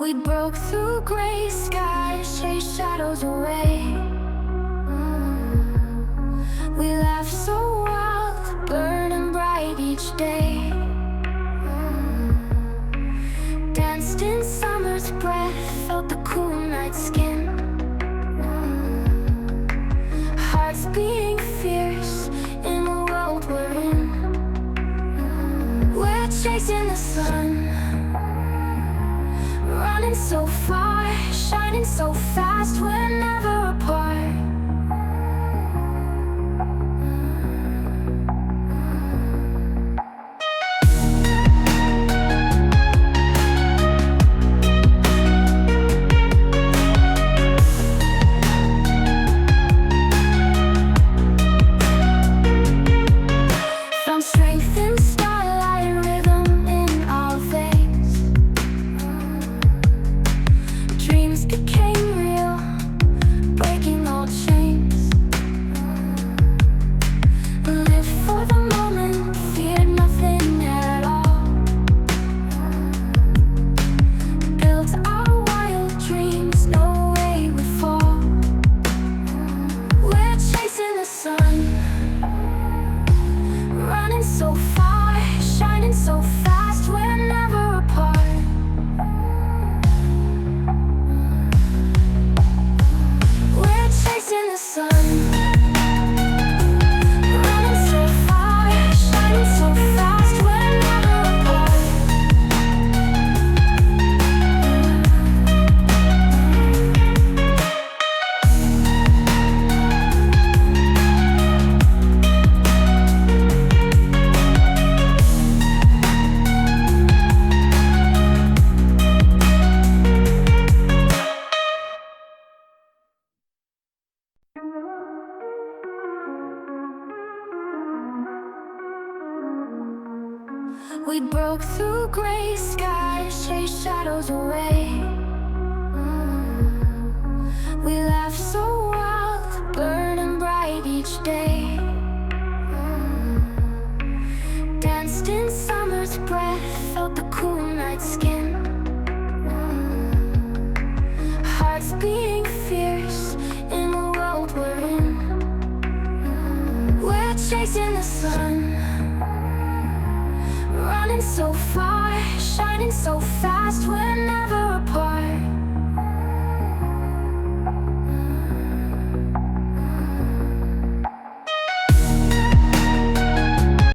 We broke through gray skies, chased shadows away. We laughed so wild, burning bright each day. Danced in summer's breath, felt the cool night skin. Hearts beating fierce in the world we're in. We're chasing the sun, running so far, shining so fast, we're never apart. Found strength in starlight, rhythm in our veins. Dreams became real, breaking all chains. Lived for the moment, feared nothing at all. Built our wild dreams, no way would fall. We're chasing the sun, running so far, shining so fast, we're never apart. We're chasing the sun, running so far, shining so fast, we're never apart. We broke through gray skies, chased shadows away. We laughed so wild, burning bright each day. Danced in summer's breath, felt the cool night skin. Hearts beating fierce in the world we're in. We're chasing the sun, running so far, shining so fast, we're never apart.